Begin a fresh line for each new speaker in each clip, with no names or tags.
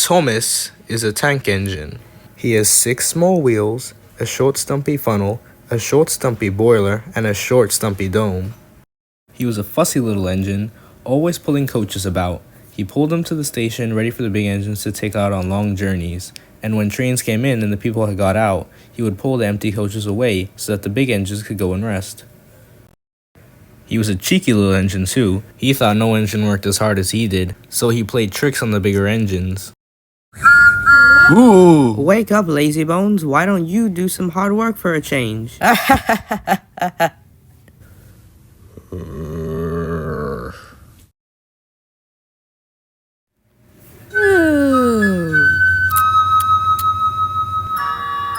Thomas is a tank engine. He has 6 small wheels, a short stumpy funnel, a short stumpy boiler, and a short stumpy dome. He was a fussy little engine, always pulling coaches about. He pulled them to the station ready for the big engines to take out on long journeys, and when trains came in and the people had got out, he would pull the empty coaches away so that the big engines could go and rest. He was a cheeky little engine too. He thought no engine worked as hard as he did, so he played tricks on the bigger engines.
Ooh! Wake up, lazy bones. Why don't you do some hard work for a change?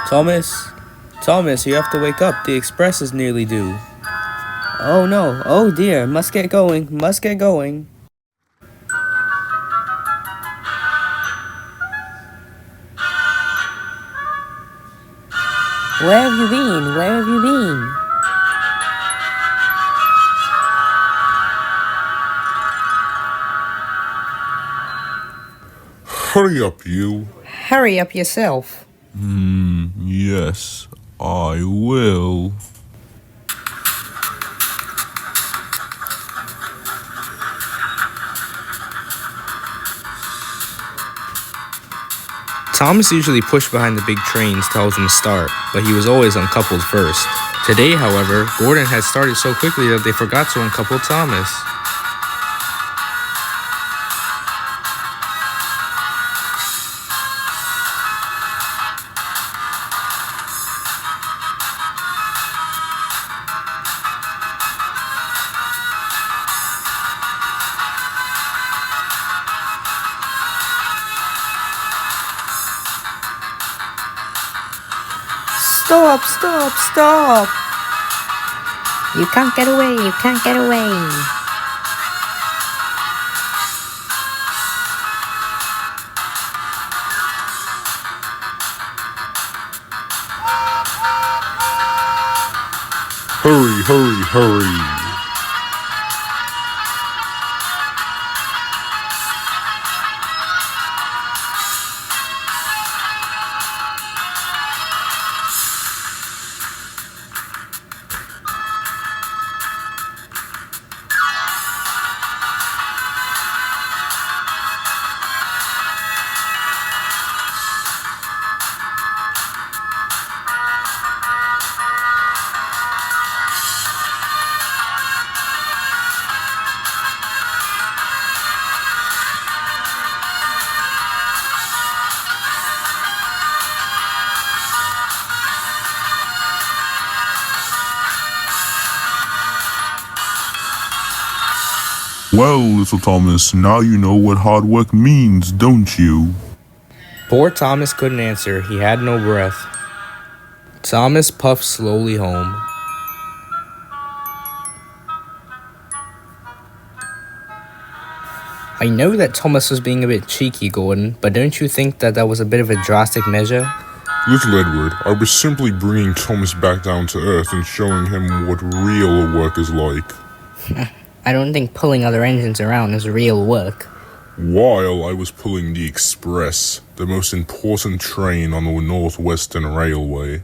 Thomas, you have to wake up. The express is nearly due.
Oh no, oh dear, must get going. Where have you been?
Hurry up, you.
Hurry up yourself.
Yes, I will.
Thomas usually pushed behind the big trains to help them start, but he was always uncoupled first. Today, however, Gordon had started so quickly that they forgot to uncouple Thomas.
Stop! You can't get away.
Hurry. Well, little Thomas, now you know what hard work means, don't you?
Poor Thomas couldn't answer. He had no breath. Thomas puffed slowly home. I know that Thomas was being a bit cheeky, Gordon, but don't you think that was a bit of a drastic measure?
Little Edward, I was simply bringing Thomas back down to earth and showing him what real work is like.
I don't think pulling other engines around is real work.
While I was pulling the Express, the most important train on the Northwestern Railway.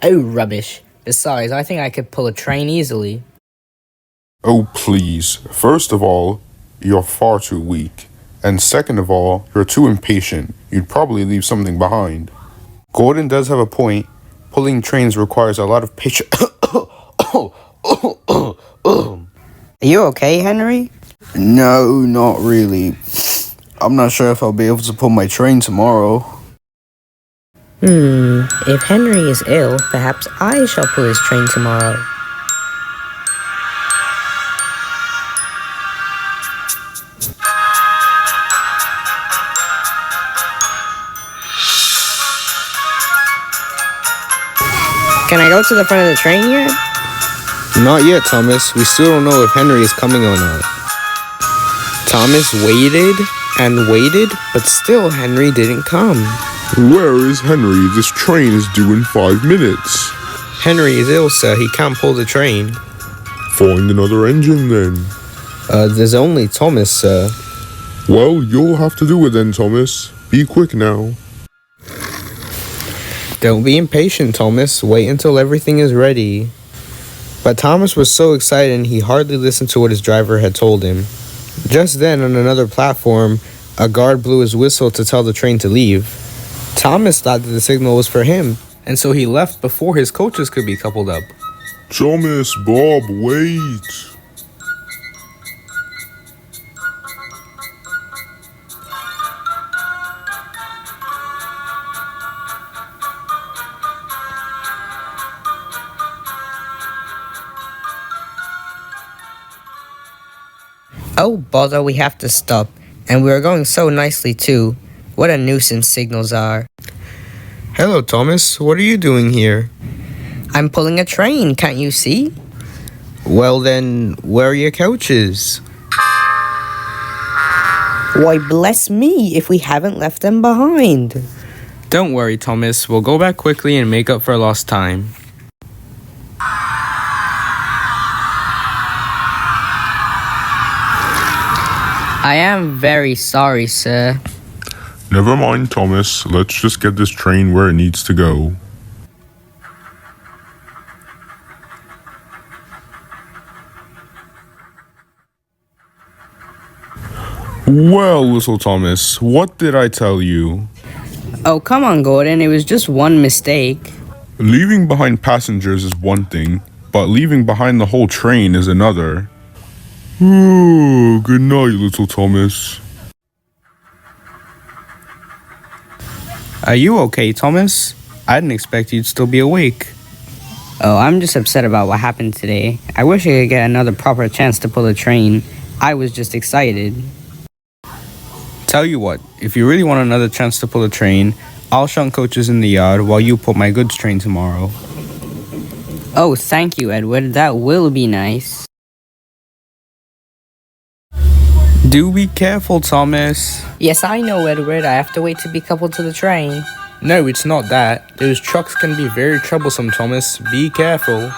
Oh, rubbish. Besides, I think I could pull a train easily.
Oh, please. First of all, you're far too weak. And second of all, you're too impatient. You'd probably leave something behind. Gordon does have a point. Pulling trains requires a lot of patience.
Are you okay, Henry?
No, not really. I'm not sure if I'll be able to pull my train tomorrow.
If Henry is ill, perhaps I shall pull his train tomorrow. Can I go to the front of the train yet?
Not yet, Thomas. We still don't know if Henry is coming or not. Thomas waited and waited, but still Henry didn't come.
Where is Henry? This train is due in 5 minutes.
Henry is ill, sir. He can't pull the train.
Find another engine then.
There's only Thomas, sir.
Well, you'll have to do it then, Thomas. Be quick now.
Don't be impatient, Thomas. Wait until everything is ready. But Thomas was so excited he hardly listened to what his driver had told him. Just then, on another platform, a guard blew his whistle to tell the train to leave. Thomas thought that the signal was for him, and so he left before his coaches could be coupled up.
Thomas, Bob, wait.
Oh, bother, we have to stop. And we are going so nicely, too. What a nuisance signals are.
Hello, Thomas. What are you doing here?
I'm pulling a train, can't you see?
Well then, where are your coaches?
Why, bless me if we haven't left them behind.
Don't worry, Thomas. We'll go back quickly and make up for lost time.
I am very sorry, sir.
Never mind, Thomas. Let's just get this train where it needs to go.
Well, little Thomas, what did I tell you?
Oh, come on, Gordon. It was just one mistake.
Leaving behind passengers is one thing, but leaving behind the whole train is another. Oh, good night, little Thomas.
Are you okay, Thomas? I didn't expect you'd still be awake.
Oh, I'm just upset about what happened today. I wish I could get another proper chance to pull a train. I was just excited.
Tell you what, if you really want another chance to pull a train, I'll shunt coaches in the yard while you pull my goods train tomorrow.
Oh, thank you, Edward. That will be nice.
Do be careful, Thomas.
Yes, I know, Edward. I have to wait to be coupled to the train.
No, it's not that. Those trucks can be very troublesome, Thomas. Be careful.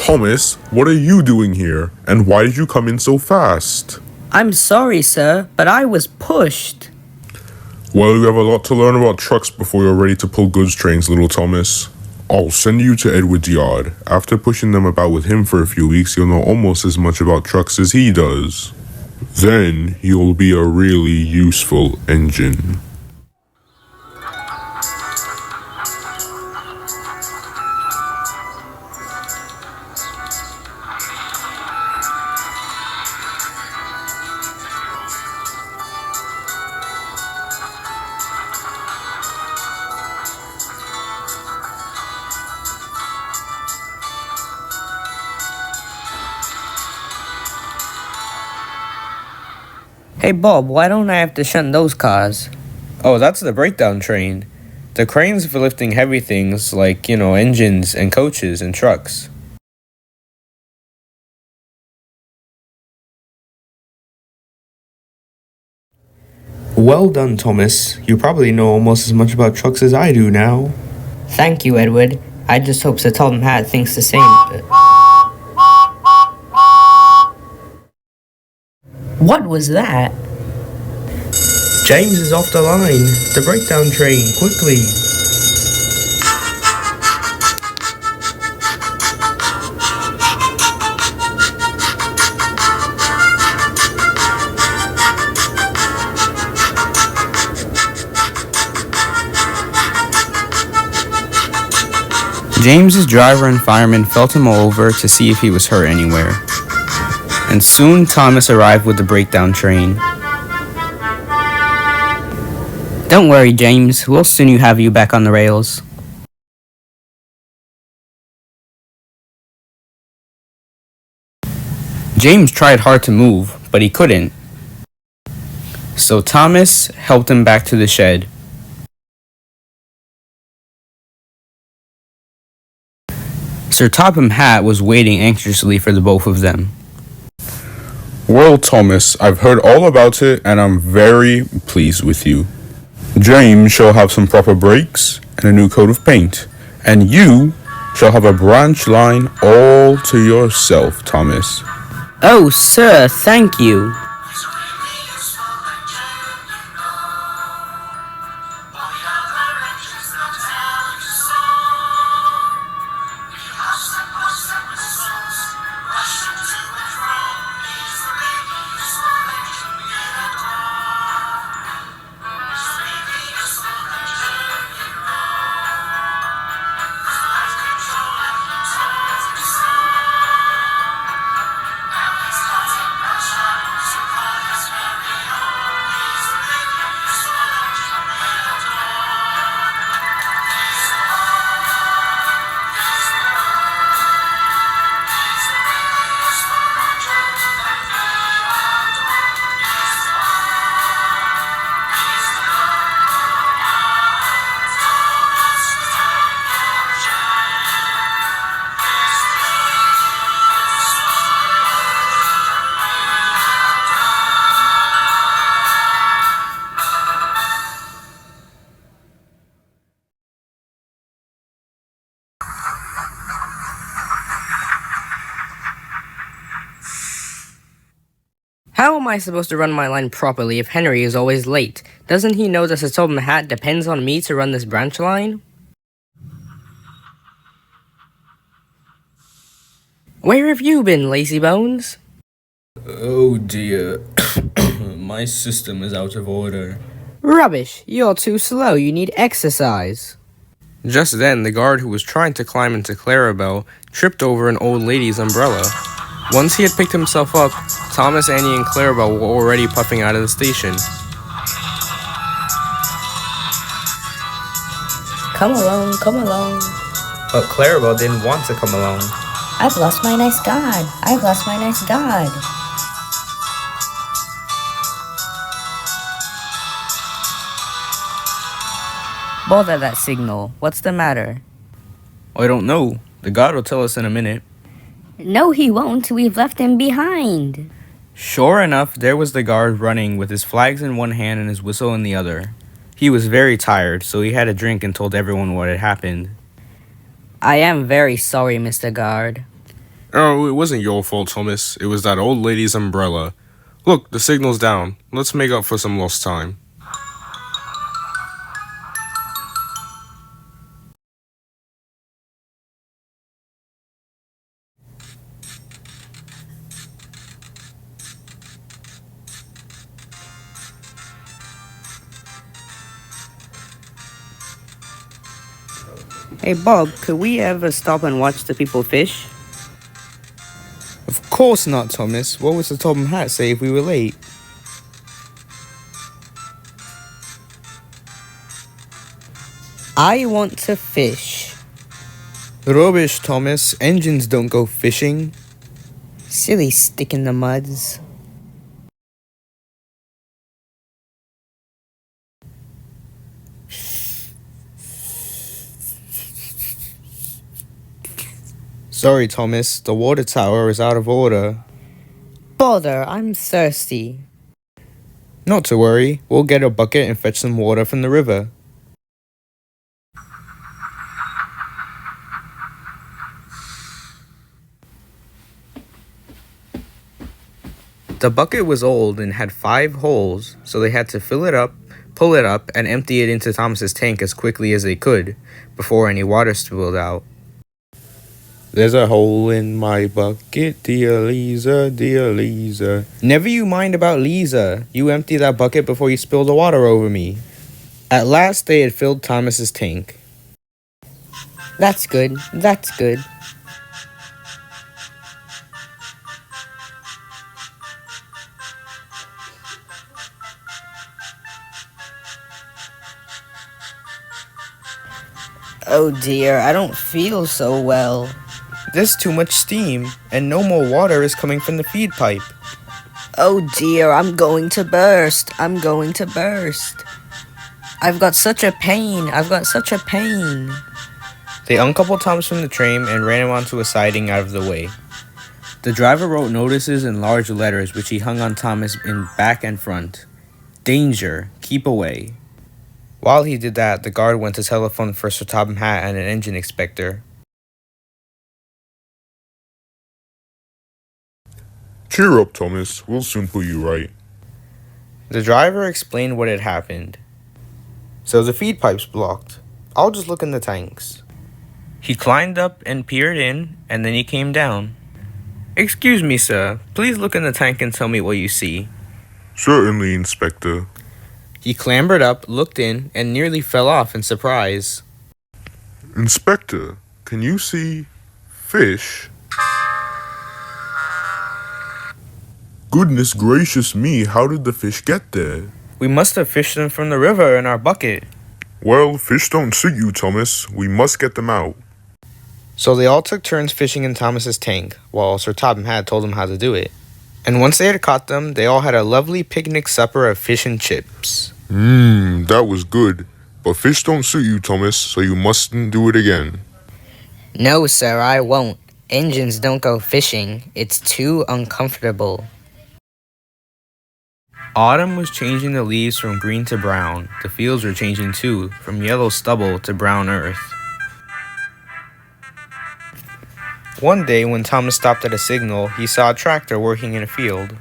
Thomas, what are you doing here? And why did you come in so fast?
I'm sorry, sir, but I was pushed.
Well, you have a lot to learn about trucks before you're ready to pull goods trains, little Thomas. I'll send you to Edward's yard. After pushing them about with him for a few weeks, you'll know almost as much about trucks as he does. Then you'll be a really useful engine.
Hey Bob, why don't I have to shunt those cars?
Oh, that's the breakdown train. The crane's for lifting heavy things like, engines and coaches and trucks. Well done, Thomas. You probably know almost as much about trucks as I do now.
Thank you, Edward. I just hope Sir Topham Hatt thinks the same. What was that?
James is off the line. The breakdown train, quickly.
James's driver and fireman felt him over to see if he was hurt anywhere. And soon Thomas arrived with the breakdown train. Don't worry, James. We'll soon have you back on the rails. James tried hard to move, but he couldn't. So Thomas helped him back to the shed. Sir Topham Hatt was waiting anxiously for the both of them.
Well, Thomas, I've heard all about it and I'm very pleased with you. James shall have some proper brakes and a new coat of paint, and you shall have a branch line all to yourself, Thomas.
Oh, sir, thank you. How am I supposed to run my line properly if Henry is always late? Doesn't he know that Sir Topham Hatt depends on me to run this branch line? Where have you been, lazy bones?
Oh dear. My system is out of order.
Rubbish, you're too slow, you need exercise.
Just then, the guard who was trying to climb into Clarabelle tripped over an old lady's umbrella. Once he had picked himself up, Thomas, Annie, and Clarabelle were already puffing out of the station.
Come along, come along.
But Clarabelle didn't want to come along.
I've lost my nice god. I've lost my nice god.
Bother that signal. What's the matter?
I don't know. The guard will tell us in a minute.
No, he won't. We've left him behind.
Sure enough, there was the guard running with his flags in one hand and his whistle in the other. He was very tired, so he had a drink and told everyone what had happened.
I am very sorry, Mr. Guard.
Oh, it wasn't your fault, Thomas. It was that old lady's umbrella. Look, the signal's down. Let's make up for some lost time.
Hey, Bob, could we ever stop and watch the people fish?
Of course not, Thomas. What would Sir Topham Hatt say if we were late?
I want to fish.
Rubbish, Thomas. Engines don't go fishing.
Silly stick in the muds.
Sorry, Thomas, the water tower is out of order.
Bother, I'm thirsty.
Not to worry, we'll get a bucket and fetch some water from the river. The bucket was old and had 5 holes, so they had to fill it up, pull it up, and empty it into Thomas's tank as quickly as they could, before any water spilled out. There's a hole in my bucket, dear Lisa, dear Lisa. Never you mind about Lisa. You empty that bucket before you spill the water over me. At last they had filled Thomas's tank.
That's good, that's good. Oh dear, I don't feel so well.
There's too much steam, and no more water is coming from the feed pipe.
Oh dear, I'm going to burst. I'm going to burst. I've got such a pain. I've got such a pain.
They uncoupled Thomas from the tram and ran him onto a siding out of the way. The driver wrote notices in large letters which he hung on Thomas in back and front. Danger, keep away. While he did that, the guard went to telephone for Sir Topham Hatt and an engine inspector.
Cheer up, Thomas. We'll soon put you right.
The driver explained what had happened. So the feed pipe's blocked. I'll just look in the tanks. He climbed up and peered in, and then he came down. Excuse me, sir. Please look in the tank and tell me what you see.
Certainly, Inspector.
He clambered up, looked in, and nearly fell off in surprise.
Inspector, can you see fish? Goodness gracious me, how did the fish get there?
We must have fished them from the river in our bucket.
Well, fish don't suit you, Thomas. We must get them out.
So they all took turns fishing in Thomas's tank, while Sir Topham Hatt told them how to do it. And once they had caught them, they all had a lovely picnic supper of fish and chips.
That was good. But fish don't suit you, Thomas, so you mustn't do it again.
No, sir, I won't. Engines don't go fishing. It's too uncomfortable.
Autumn was changing the leaves from green to brown. The fields were changing too, from yellow stubble to brown earth. One day, when Thomas stopped at a signal, he saw a tractor working in a field.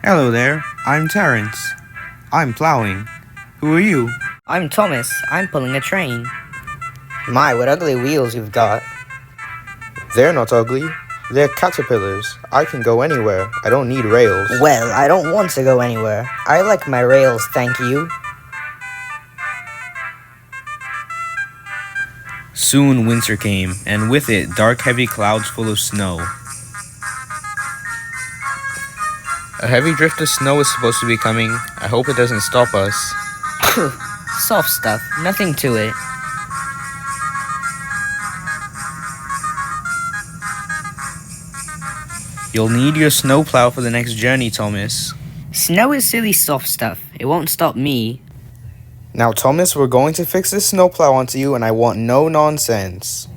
Hello there, I'm Terrence. I'm plowing. Who are you?
I'm Thomas. I'm pulling a train. My, what ugly wheels you've got.
They're not ugly. They're caterpillars. I can go anywhere. I don't need rails.
Well, I don't want to go anywhere. I like my rails, thank you.
Soon winter came, and with it, dark heavy clouds full of snow. A heavy drift of snow is supposed to be coming. I hope it doesn't stop us.
Soft stuff, nothing to it.
You'll need your snowplow for the next journey, Thomas.
Snow is silly soft stuff. It won't stop me.
Now, Thomas, we're going to fix this snowplow onto you, and I want no nonsense.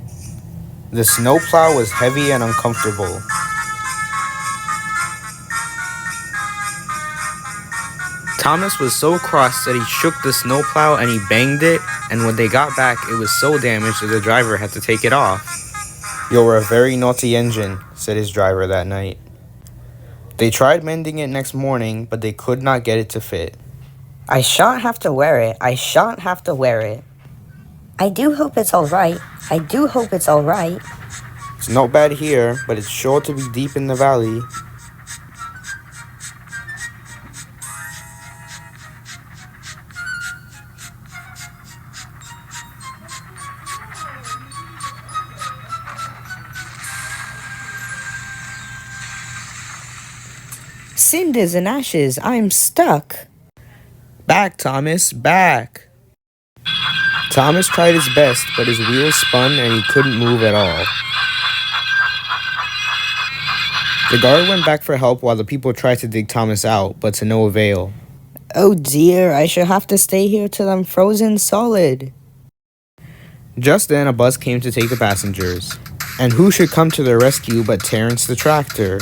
The snowplow was heavy and uncomfortable. Thomas was so cross that he shook the snowplow and he banged it, and when they got back, it was so damaged that the driver had to take it off. "You're a very naughty engine," said his driver that night. They tried mending it next morning, but they could not get it to fit.
I shan't have to wear it. I shan't have to wear it. I do hope it's alright. I do hope it's alright.
It's not bad here, but it's sure to be deep in the valley.
Cinders and ashes, I'm stuck.
Back, Thomas, back! Thomas tried his best, but his wheels spun and he couldn't move at all. The guard went back for help while the people tried to dig Thomas out, but to no avail.
Oh dear, I shall have to stay here till I'm frozen solid.
Just then, a bus came to take the passengers. And who should come to their rescue but Terrence the tractor?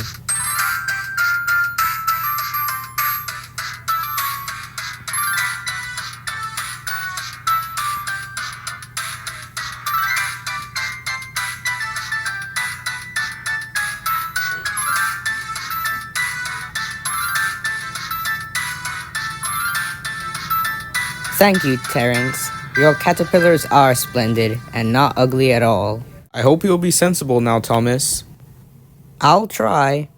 Thank you, Terrence. Your caterpillars are splendid and not ugly at all.
I hope you'll be sensible now, Thomas.
I'll try.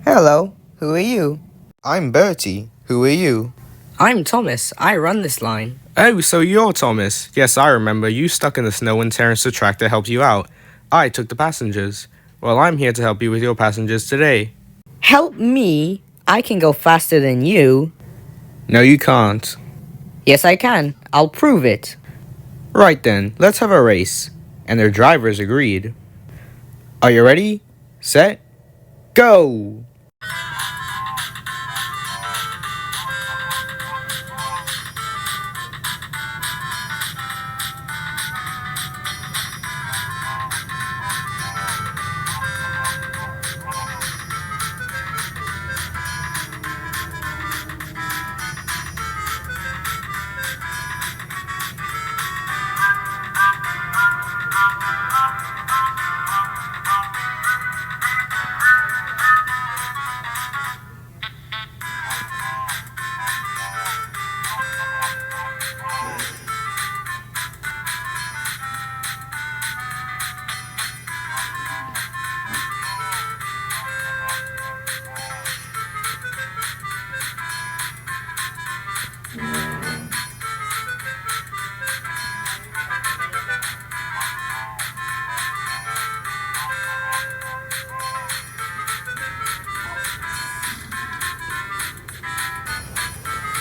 Hello, who are you?
I'm Bertie. Who are you?
I'm Thomas. I run this line.
Oh, so you're Thomas. Yes, I remember. You stuck in the snow when Terrence the tractor helped you out. I took the passengers. Well, I'm here to help you with your passengers today.
Help me? I can go faster than you.
No, you can't.
Yes, I can. I'll prove it.
Right then, let's have a race. And their drivers agreed. Are you ready? Set? Go!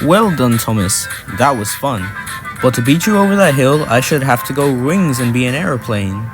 Well done, Thomas. That was fun. But to beat you over that hill, I should have to go rings and be an aeroplane.